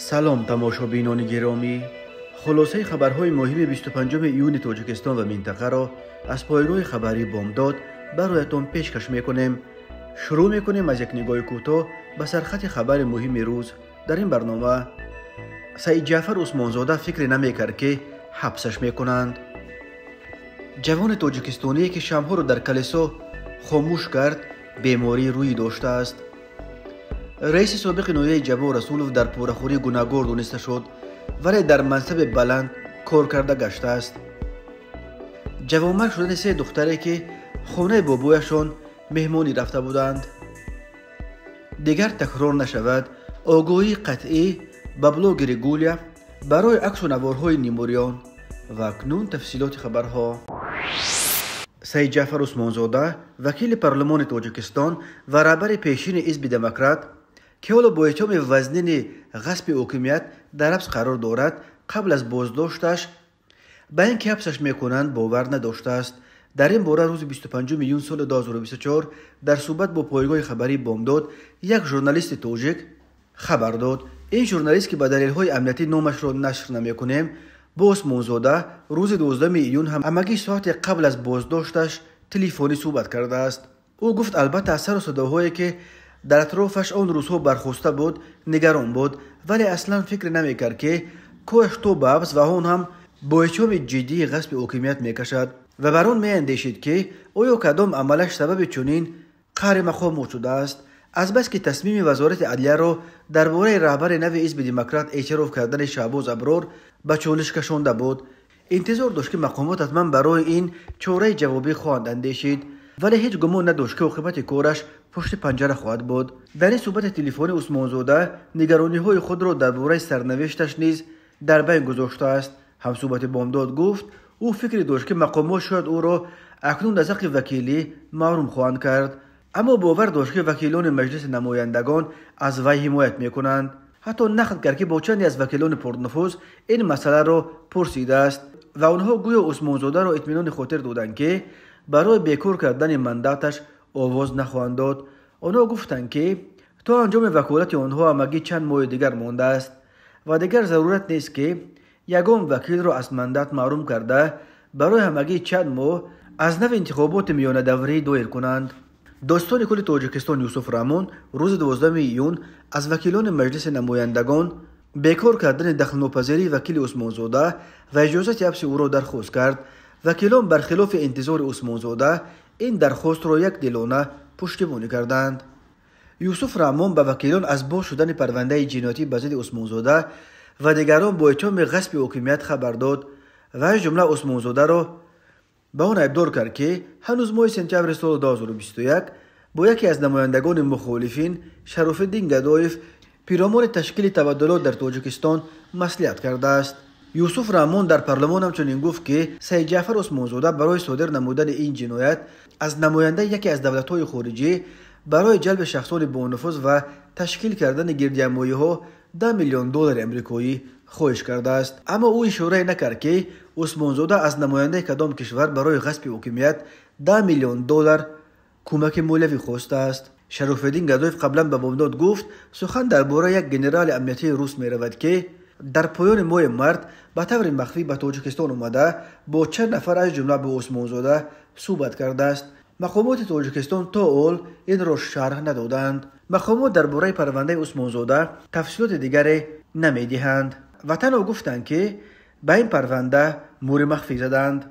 سلام تماشابینان گرامی، خلاصه خبرهای مهم 25 ایون تاجیکستان و منطقه را از پایگاه خبری بامداد برایتان پیشکش میکنیم. شروع میکنیم از یک نگاه کوتاه به سرخط خبر مهم روز. در این برنامه سعید جعفر عثمانزاده فکر نمیکرد که حبسش میکنند. جوان تاجیکستانی که شمها را در کلیسا خاموش کرد بیماری روی داشته است. رئیس سابق نویه جبار رسولوف در پورخوری گناهکار دونسته شد ولی در منصب بلند کار کرده گشته است. جوانمرگ شدن سه دختری که خانه بابایشان مهمانی رفته بودند. دیگر تکرار نشود آگاهی قطعی به بلاگر گولیا برای عکس و نوارهای نیموریان. و اکنون تفصیلات خبرها. سعید جعفر عثمانزاده وکیل پارلمان تاجیکستان و رهبر پیشین حزب دموکرات که حالا با اتهام وزنین غصب حاکمیت در حبس قرار دارد، قبل از بازداشتش به اینکه حبسش میکنند باور نداشته است. در این باره روز 25 میلیون سال 2024 در صحبت با پایگاه خبری بامداد یک ژورنالیست تاجیک خبر داد. این ژورنالیست که به دلایل امنیتی نامش را نشر نمیکنیم با عثمانزاده روز 12 میلیون همگی ساعت قبل از بازداشتش تلفنی صحبت کرده است. او گفت البته از سر و صداهایی که در اطرافش آن روزها برخواسته بود نگران بود، ولی اصلا فکر نمیکرد که کوهش تو به حبس و آن هم با اتهام جدی غصب حاکمیت میکشد و بر آن میاندیشید که آیا کدام عملش سبب چنین قهر مقام شده است. از بس که تصمیم وزارت عدلیه را درباره رهبر نوی حزب دموکرات اعتراف کردن شهباز ابرار به چالش کشانده بود، انتظار داشت که مقامات حتما برای این چاره جوابی خواهند اندیشید، ولی هیچ گمان نداشت که عاقبت کارش پشت پنجره خواهد بود. در این صحبت تلفنی عثمانزاده نگرانی‌های خود را درباره سرنوشتش نیز در بین گذاشته است. همصحبت بامداد گفت او فکری داشت که مقامات شاید او را اکنون از حق وکیلی محروم خواهند کرد، اما باور داشت که وکیلان مجلس نمایندگان از وی حمایت میکنند. حتی نقد کرد که با چندی از وکیلان پرنفوذ این مسئله را پرسیده است و آنها گویا عثمانزاده را اطمینان خاطر دادند که برای بیکار کردن منداتش آواز نخواهند داد. آنها گفتند که تا انجام وکالت آنها همگی چند ماه دیگر مانده است و دیگر ضرورت نیست که یگان وکیل را از مندات محروم کرده برای همگی چند ماه از نو انتخابات میانه دوره دایر کنند. داستان کل تاجیکستان یوسف رحمان روز 12 ایون از وکیلان مجلس نمایندگان بیکار کردن دخل‌ناپذیری وکیل عثمانزاده و اجازه حبس او را درخواست کرد. وکیلان برخلاف انتظار عثمانزاده این درخواست را یک دلانه پشتیبانی کردند. یوسف رحمان به وکیلان از باز شدن پرونده جنایتی به ضد عثمانزاده و دیگران با اتهام غصب حاکمیت خبر داد و از جمله عثمانزاده را به آن ابدار کرد که هنوز ماه سپتامبر سال 2021 با یکی از نمایندگان مخالفین شرافالدین گدایف پیرامون تشکیل تبادلات در تاجیکستان مصلحت کرده است. یوسف رحمان در پارلمان همچنین گفت که سعید جعفر عثمانزاده برای صادر نمودن این جنایت از نماینده یکی از دولت‌های خارجی برای جلب شخصان با نفوذ و تشکیل کردن گردجمعی‌ها 10 میلیون دلار آمریکایی خواهش کرده است. اما او اشاره نکرد که عثمانزاده از نماینده کدام کشور برای غصب حاکمیت 10 میلیون دلار کمک مالی خواسته است. شرافالدین گدایف قبلا به بامداد گفت سخن درباره یک ژنرال امنیتی روس می رود که در پایان ماه مارت به طور مخفی به تاجیکستان آمده با چند نفر از جمله با عثمانزاده صحبت کرده است. مقامات تاجیکستان تا حال این را شرح ندادند. مقامات درباره پرونده عثمانزاده تفصیلات دیگری نمیدهند و تنها گفتند که به این پرونده مور مخفی زدند.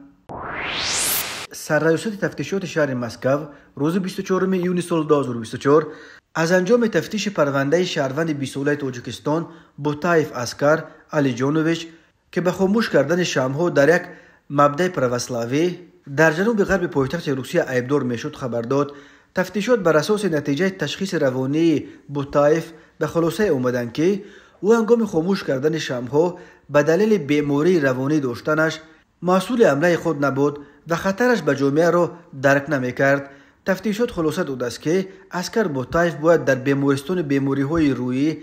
سررئیست تفتیشات شهر مسکو روز 24 ایون سال 2024 از انجام تفتیش پرونده شهروند 20 ساله تاجیکستان بوتایف اسکر علی جانویچ که به خاموش کردن شمع‌ها در یک مبدأ پروسلاوی در جنوب غرب پایتخت روسیه ایبدار میشد خبر داد. تفتیشات بر اساس نتیجه تشخیص روانی بوتایف به خلاصه آمدند که او هنگام خاموش کردن شمع‌ها به دلیل بیماری روانی داشتنش مسئول حمله خود نبود و خطرش به جامعه را درک نمیکرد. تفتیشات خلاصه داده است که اسکر بوتایف باید در بیمارستان بیماری‌های روحی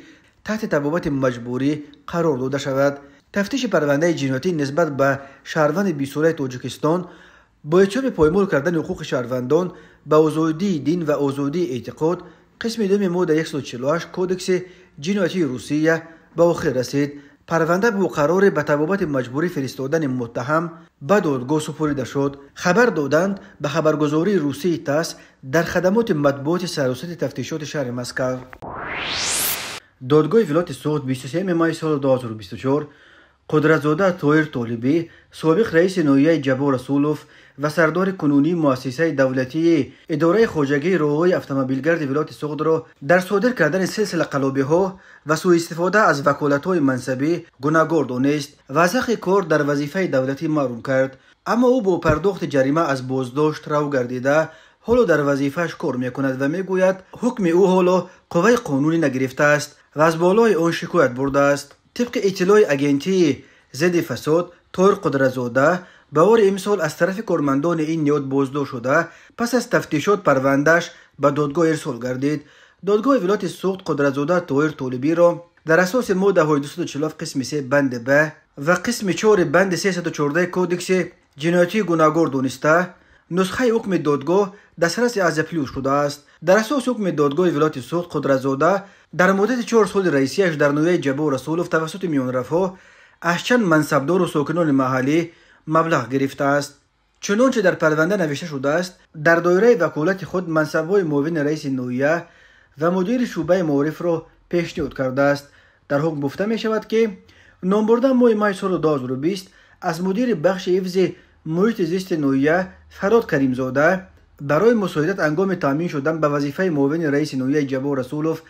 تحت طبابت مجبوری قرار داده شود. تفتیش پرونده جنایتی نسبت به شهروند 20 ساله تاجیکستان با اتهام پایمال کردن حقوق شهروندان به آزادی دین و آزادی اعتقاد قسم دوم ماده 148 کودکس جنایتی روسیه به آخر رسید. پرونده با قرار به تبابت مجبوری فرستادن متهم به دادگاه سپرده شد. خبر دادند به خبرگزاری روسی تاس در خدمات مطبوعات سروسط تفتیشات شهر مسکو. دادگاه ولایت سوخت 23 مای سال 2024 قدرتزاده طاهر طالبی، سابق رئیس نویه جبار رسولوف و سردار کنونی مؤسسه دولتی اداره خواجگی راههای اتومبیلگرد ولایت سوخت را در صادر کردن سلسله قلابی‌ها و سوء استفاده از وکالت‌های منصبی گناهکار دانست و از حق کار در وظیفه دولتی محروم کرد. اما او با پرداخت جریمه از بازداشت رو گردیده حالا در وظیفه‌اش کار می‌کند و می‌گوید حکم او حالا قوه قانونی نگرفته است و از بالای آن شکایت برده است. طبق اطلاع اگنتی ضد فساد، طاهر قدرتزاده به بار امسال از طرف کارمندان این نهاد بازداشت شده پس از تفتیشات پروندهش به دادگاه ارسال گردید. دادگاه ولایت سوخت قدرتزاده طاهر طالبی را در اساس ماده 247 قسم 3 بند ب و قسم 4 بند 314 کودکس جنایتی گناهکار دانسته نسخه حکم دادگاه دسترس از اپلود شده است. در اساس حکم دادگاه ولایت سوخت قدرتزاده در مدت 4 سال رئیسیش در نویه جبار رسولوف توسط میانرفها از چند منصبدار و ساکنان محلی مبلغ گرفته است. چنانچه در پرونده نوشته شده است در دایره وکالت خود منصب‌های معاون رئیس نویه و مدیر شعبه معارف را پیشنهاد کرده است. در حکم گفته می شود که نام بردن ماه سال 2020 از مدیر بخش حفظ محیط زیست نویه فراد کریمزاده برای مساعدت هنگام تامین شدن به وظیفه معاون رئیس نویه جبار رسولوف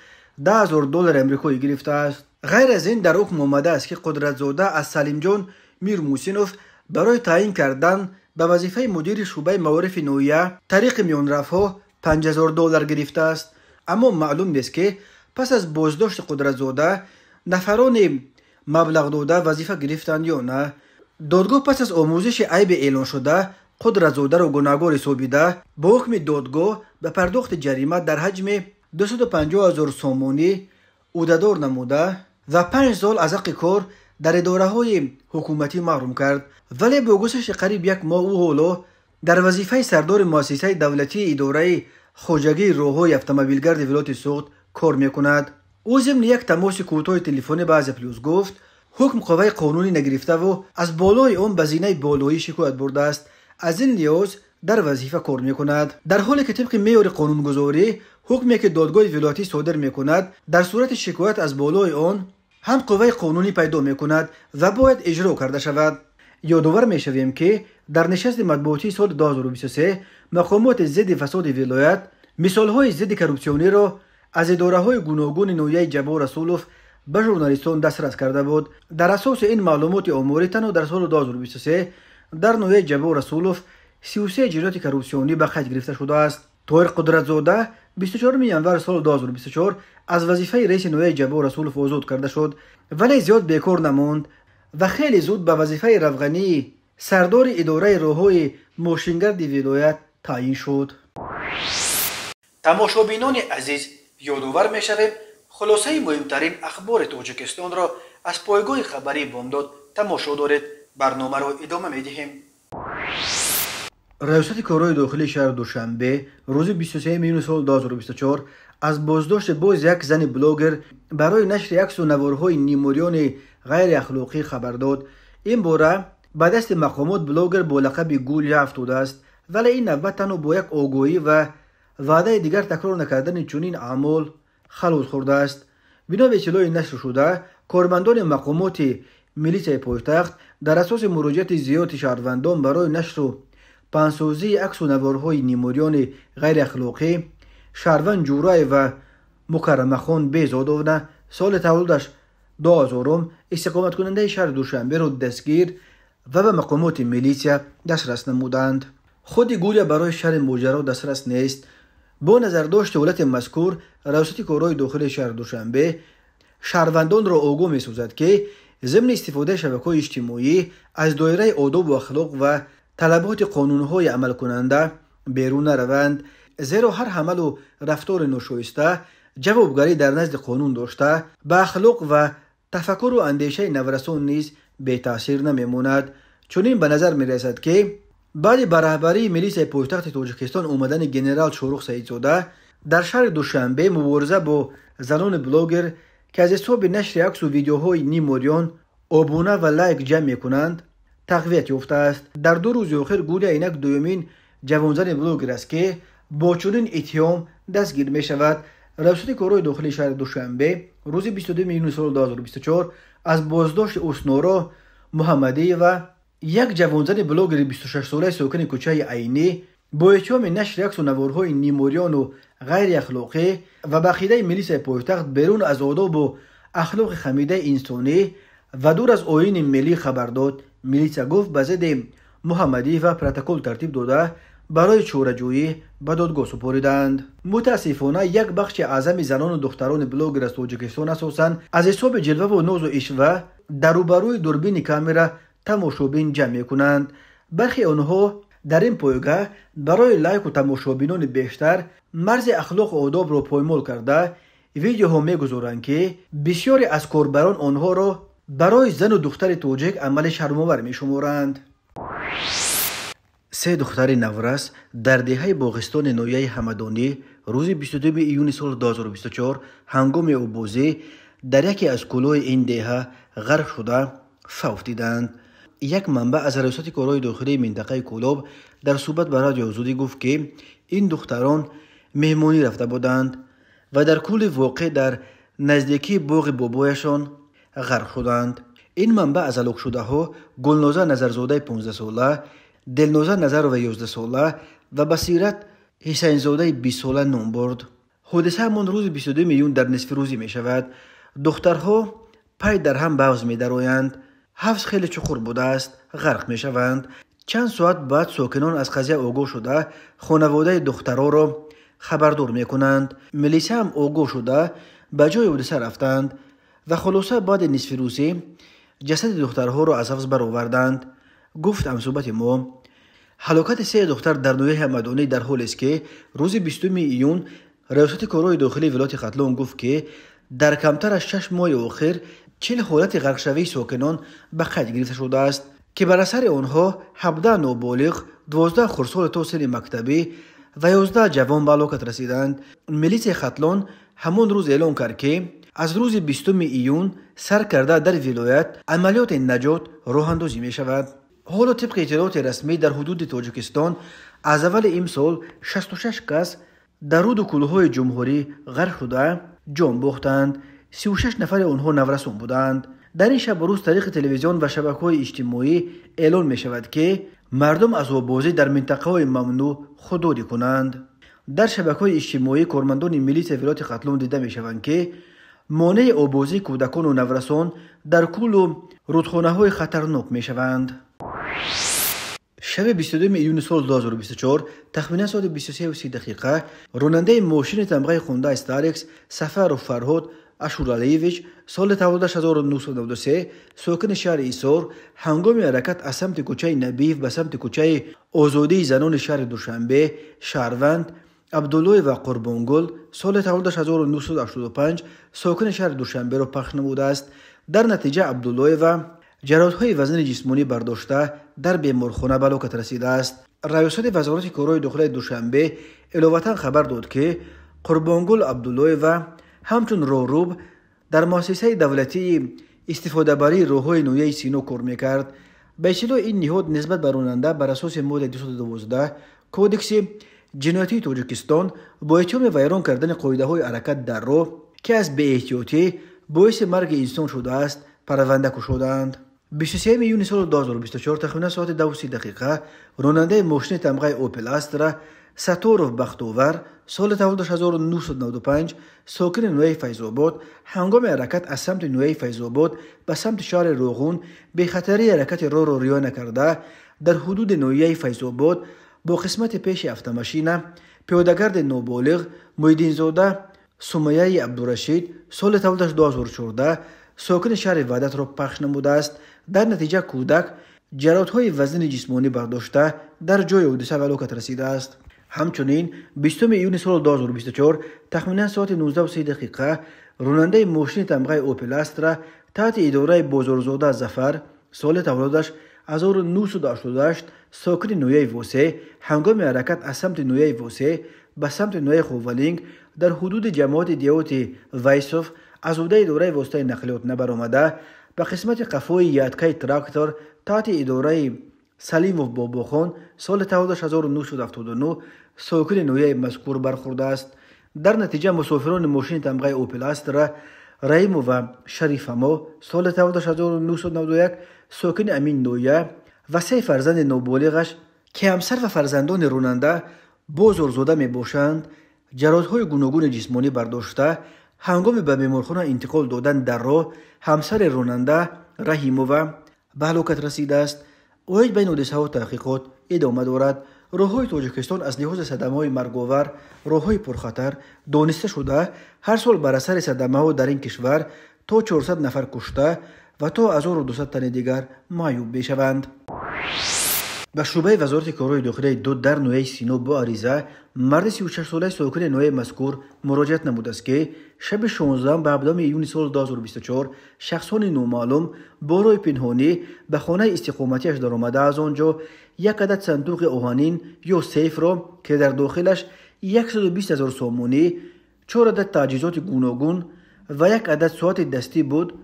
$10,000 امریکایی گرفته است. غیر از این در حکم آمده است که قدرتزاده از سلیم جان میر موسینوف برای تعیین کردن به وظیفه مدیر شعبه معارف نویه طریق میانرفها $5,000 گرفته است. اما معلوم نیست که پس از بازداشت قدرتزاده نفران مبلغ داده وظیفه گرفتند یا نه. دادگاه پس از آموزش عیب اعلان شده قدرتزاده را گناهکار حسابیده با حکم دادگاه به پرداخت جریمه در حجم 250,000 سومانی عهده‌دار نموده و 5 سال از حق کار در اداره‌های حکومتی محروم کرد. ولی با گذشت قریب 1 ماه او حالا در وظیفه سردار مؤسسه دولتی اداره خواجگی راههای اتومبیلگرد ولایت سوخت کار می‌کند. او ضمن یک تماس کوتاه تلفنی با پلیس گفت حکم قوه قانونی نگرفته و از بالای آن به زینه بالایی شکایت برده است. از این لحاظ در وظیفه کار می‌کند. در حالی که طبق معیار قانونگذاری حکمی که دادگاه ولایتی صادر می‌کند در صورت شکایت از بالای آن هم قوه قانونی پیدا می‌کند و باید اجرا کرده شود. یادآور می‌شویم که در نشست مطبوعاتی سال 2023 مقامات ضد فساد ولایت مثال‌های ضد کروپسیونی را از اداره‌های گوناگون نویه جبار رسولوف به ژورنالیستان دسترس کرده بود. در اساس این معلومات آماری تنها در سال 2023 در نویه جبار رسولوف 33 جنایت کروپسیونی به خرج گرفته شده است. طاهر قدرتزاده 24 ینور سال 2024 از وظیفه رئیس نویه جبار رسولوف آزاد کرده شد ولی زیاد بیکار نماند و خیلی زود به وظیفه رفغانی سردار اداره راههای ماشینگرد ولایت تعیین شد. تماشابینان عزیز، یادآور می‌شویم خلاصه مهمترین اخبار تاجیکستان را از پایگاه خبری بامداد تماشا دارید. برنامه را ادامه می‌دهیم. ریاست کارهای داخلی شهر دوشنبه روز 23 میلیون سال 2024 از بازداشت باز یک زن بلاگر برای نشر عکس و نوارهای نیموریان غیر اخلاقی خبر داد. این باره به دست مقامات بلاگر با لقب گولیا افتاده است ولی این نوبت تنها با یک آگاهی و وعده دیگر تکرار نکردن چنین اعمال خلاص خورده است. بنا به اطلاع نشر شده کارمندان مقامات میلیسای پایتخت در اساس مراجعت زیاد شهروندان برای نشر و پنسازی عکس و نوارهای نیموریان غیر اخلاقی شهروند جورای و مکرمه خان بیزادovna سال تولدش 2000 استقامت کننده شهر دوشنبه را دستگیر و به مقامات میلیسیا دسترس نمودند. خود گولیا برای شهر ماجرا دسترس نیست. با نظرداشت دولت مذکور ریاست کارهای داخلی شهر دوشنبه شهروندان را آگاه می‌سازد که ضمن استفاده شبکه‌های اجتماعی از دایره آداب و اخلاق و طلبات قانون‌های عمل کننده بیرون نروند، زیرا هر عمل و رفتار ناشایسته جوابگری در نزد قانون داشته به اخلاق و تفکر و اندیشه نورسان نیز بی تاثیر نمیماند. چنین به نظر می‌رسد که بعد به رهبری میلیسای پایتخت تاجیکستان آمدن ژنرال شاروخ سعیدزاده در شهر دوشنبه مبارزه با زنان بلاگر که از حساب نشر عکس و ویدیوهای نیموریان آبونه و لایک جمع میکنند تقویت یافته است. در 2 روز اخیر گولی عینک دومین جوانزن بلوگر است که با چنین اتهام دستگیر می شود. رئیس کارهای داخلی شهر دوشنبه روز 22 میلیون سال 2024 از بازداشت اسنورا محمدی و یک جوانزن بلوگر 26 ساله ساکن کوچه عینی با اتهام نشر عکس و نوارهای نیموریان و غیر اخلاقی و به عقیده میلیس پایتخت بیرون از آداب و اخلاق خمیده انسانی و دور از آیین ملی خبر داد. میلیس گفت به ضد محمدی و پروتکل ترتیب داده برای چاره‌جویی به دادگاه سپردند. متاسفانه یک بخش اعظم زنان و دختران بلوگر از تاجیکستان اساساً از حساب جلوه و ناز و اشوه در روبروی دوربین کامera تماشابین جمع می‌کنند. برخی آنها در این پایگاه برای لایک و تماشابینان بیشتر مرز اخلاق و آداب را پایمال کرده ویدیوها می‌گذارند که بسیاری از کاربران آنها را برای زن و دختر تاجیک عمل شرم‌آور می‌شمارند. 3 دختر نورس در دهه باغستان نویه همدانی روز 22 ایون سال 2024 هنگام آبازی در یکی از کوه‌های این دهه غرق شده فوت دیدند. یک منبع از ریاست کارهای داخلی منطقه کولاب در صحبت با رادیو آزادی گفت که این دختران مهمانی رفته بودند و در کوه واقع در نزدیکی باغ بابایشان غرق شدند. این منبع از هلاک شده ها گلنازه نظرزاده 15 ساله، دلنازه نظر و 11 ساله و بصیرت حسین زاده 20 ساله نام برد. حادثه همان روز 22 میلیون در نصف روزی می شود. دخترها پای در هم باز می درآیند. حفظ خیلی چخور بوده است، غرق می شوند. چند ساعت بعد ساکنان از قضیه آگاه شده خانواده دخترها را خبردار می کنند. ملیسه هم آگاه شده به جای حادثه رفتند و خلاصه بعد نصف روزی جسد دخترها را از حفظ برآوردند. گفت همصحبت ما هلاکت 3 دختر در نویه همدانی در حالی است که روز 20 ایون ریاست کارهای داخلی ولایت ختلان گفت که در کمتر از 6 ماه اخیر 40 حالت غرق شوی ساکنان به قید گرفته شده است که بر اثر آنها 17 نابالغ، 12 خردسال تا سن مکتبی و 11 جوان به هلاکت رسیدند. میلیس ختلان همان روز اعلام کرد که از روز 20 ایون سر کرده در ولایت عملیات نجات راه اندازی می شود. حالا طبق اطلاعات رسمی در حدود تاجیکستان از اول امسال 66 کس در رود و کوههای جمهوری غرق شده جان باختند. 36 نفر آنها نورسان بودند. در این شب و روز طریق تلویزیون و شبکه‌های اجتماعی اعلان می شود که مردم از آبازی در منطقه‌های ممنوع خودداری کنند. در شبکه‌های اجتماعی کارمندان میلیس ولایت ختلان دیده می شوند که مانع آبازی کودکان و نورسان در کوه و رودخانه‌های خطرناک می شوند. شب 22 میلیون سال 2024 تخمینا ساعت 23:30 راننده ماشین تمغه خونده استارکس سفر فرهاد اشورالیویچ سال تولدش 1993 ساکن شهر ایسار هنگام حرکت از سمت کوچه نبیف به سمت کوچه آزادی زنان شهر دوشنبه شهروند عبدالله و قربانگل سال تولدش 1985 ساکن شهر دوشنبه را پخش نموده است. در نتیجه عبدالله و جراحت‌های وزن جسمانی برداشته در بیمارخانه به هلاکت رسیده است. ریاست وزارت کارهای داخلی دوشنبه علاوه خبر داد که قربانگل عبدالله و همچون روروب در مؤسسه دولتی استفاده بری راه‌های نویه سینو کار می‌کرد. به اصطلاح این نهاد نسبت به راننده بر اساس ماده 212 کودکس جنایتی تاجیکستان با اتهام ویران کردن قاعده‌های حرکت در راه که از بی‌احتیاطی باعث مرگ انسان شده است پرونده گشودند. 23 میلیون سال 2024 تخمینا ساعت 2:30 راننده ماشین تمغه اوپل استرا ساتوروف بختاور سال تولدش 1995 ساکن نویه فیض‌آباد هنگام حرکت از سمت نویه فیض‌آباد به سمت شهر روغون به خطری حرکت راه را رعایت نکرده در حدود نویه فیض‌آباد با قسمت پیش افت-ماشین پیاده‌گرد نابالغ محیدین زاده سمیه عبدالرشید سال تولدش 2014 ساکن شهر وحدت را پخش نموده است. در نتیجه کودک جراحت‌های وزن جسمانی برداشته در جای حادثه به هلاکت رسیده است. همچنین 20 ایون سال 2024 تخمینا ساعت 19:30 راننده ماشین تمغه اوپل استرا تحت اداره بازارزاده ظفر سال تولدش 1988 ساکن نویه واسه هنگام حرکت از سمت نویه واسه به سمت نویه خوولینگ در حدود جماعت دیوت وایسوف از عهده اداره واسطه نقلیات نبرآمده به قسمت قفوی یدکه تراکتور تحت اداره سلیموف باباخان سال 1979 ساکن نویه مذکور برخورده است. در نتیجه مسافران ماشین تمغه اوپل استرا رحیم و شریف ما سال 1991 ساکن امین نویه و 3 فرزند نوبالغش که همسر و فرزندان راننده بازارزاده می باشند جراحت‌های گوناگون جسمانی برداشته هنگام به بیمارخانه انتقال دادن در راه همسر راننده رحیمووا به هلاکت رسیده است. اوج بین حادثه و تحقیقات ادامه دارد. راههای تاجیکستان از لحاظ صدمه‌های مرگ‌آور راههای پرخطر دانسته شده هر سال بر اثر صدمه‌ها در این کشور تا 400 نفر کشته و تا 1200 تن دیگر معیوب بشوند. به شعبه وزارت کارهای داخلی دو در نویه سینو با عریضه مرد 36 ساله ساکن نویه مذکور مراجعت نموده است که شب 16 به 17 ایون سال 2024 شخصان نامعلوم با راه پنهانی به خانه استقامتیش در آمده از آنجا یک عدد صندوق آهنین یا سیف را که در داخلش 120,000 سامانی، 4 عدد تجهیزات گوناگون و یک عدد ساعت دستی بود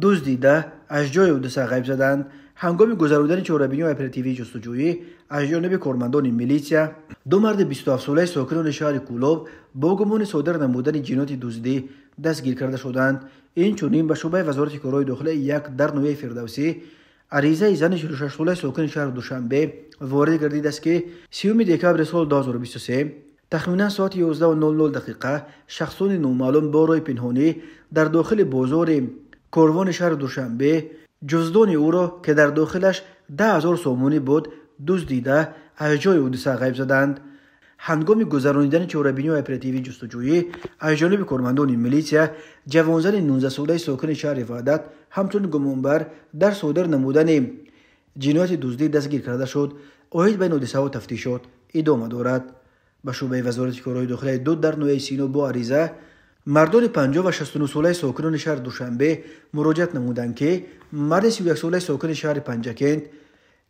دزدیده از جای حادثه غیب زدند. هنگام گذراندن چهاربینی اپراتیوی جستجویی از جانب کارمندان میلیسیا دو مرد 27 ساله ساکنان شهر کولاب با گمان صادر نمودن جنایت دزدی دستگیر کرده شدند. این چنین به شعبه وزارت کارهای داخلی یک در نویه فردوسی عریضه زن 46 ساله ساکن شهر دوشنبه وارد گردیده است که 30 دکبر سال 2023 تخمینا ساعت 11:00 شخصان نامعلوم با راه پنهانی در داخل بازار کاروان شهر دوشنبه جزدان او را که در داخلش 10,000 سامانی بود دزدیده از جای حادثه غیب زدند. هنگام گذرانیدن چهاربینی اپراتیوی جستجویی از جانب کارمندان میلیسیا جوانزن 19 ساله ساکن شهر وحدت همچون گمانبر در صادر نمودن جنایت دزدی دستگیر کرده شد. اوهید بین حادثه و تفتیشات ادامه دارد. به شعبه وزارت کارهای داخلی دو در نویه سینو با عریضه مردان 50 و 69 ساله ساکنان شهر دوشنبه مراجعت نمودند که مرد 31 ساله ساکن شهر پنجکند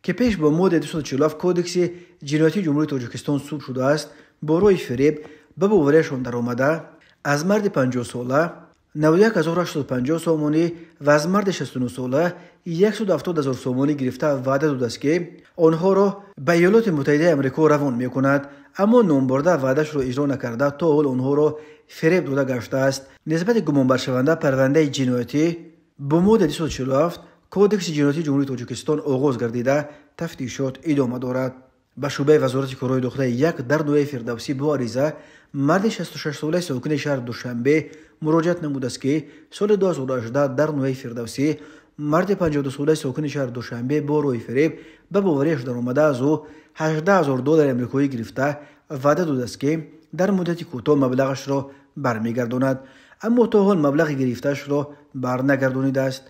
که پیش با ماده 247 کودکس جنایتی جمهوری تاجیکستان صادر شده است با راه فریب به باوریشان در آمده از مرد 50 ساله 91,850 سامانی و از مرد 69 ساله 170,000 سامانی گرفته وعده داده است که آنها را به ایالات متحده آمریکا روان می‌کند، اما نامبرده وعده‌اش را اجرا نکرده تا حال آنها را فریب داده گشته است. نسبت گمانبر شونده پرونده جنایتی با ماده 247 کودکس جنایتی جمهوری تاجیکستان آغاز گردیده تفتیشات ادامه دارد. به شعبه وزارت کارهای داخلی یک در نویه فردوسی با عریضه مرد 66 ساله ساکن شهر دوشنبه مراجعت نموده است که سال 2018 در نویه فردوسی مرد 52 ساله ساکن شهر دوشنبه با راه فریب به باوریش در آمده از او $18,000 آمریکایی گرفته وعده داده است که در مدت کوتاه مبلغش را برمیگرداند، اما تا حال مبلغ گرفته‌اش را برنگردانیده است.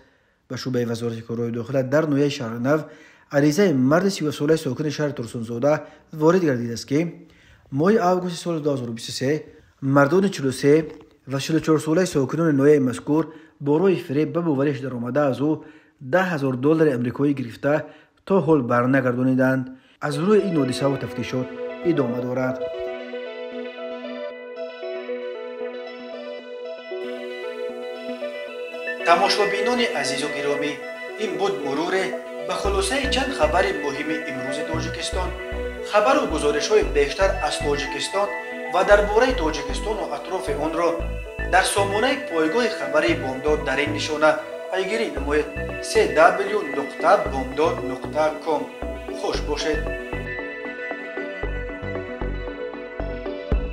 به شعبه وزارت کارهای داخلی در نویه شهر نو عریضه مرد 30 ساله ساکن شهر ترسونزاده وارد گردیده است که ماه آگوست سال 2023 مردان 43 و 44 ساله ساکنان نویه مذکور با راه فریب به باوریش در آمده از او $10,000 آمریکایی گرفته تا حال برنگردانیدند. از روی این حادثه و تفتیشات ادامه دارد. تماشابینان عزیز و گرامی، این بود مرور به خلاصه چند خبر مهم امروز تاجیکستان. خبر و گزارش‌های بیشتر از تاجیکستان و درباره تاجیکستان و اطراف آن را در سامانه پایگاه خبری بامداد در این نشانه پیگیری نمایید: www.bomdad.com. خوش باشید.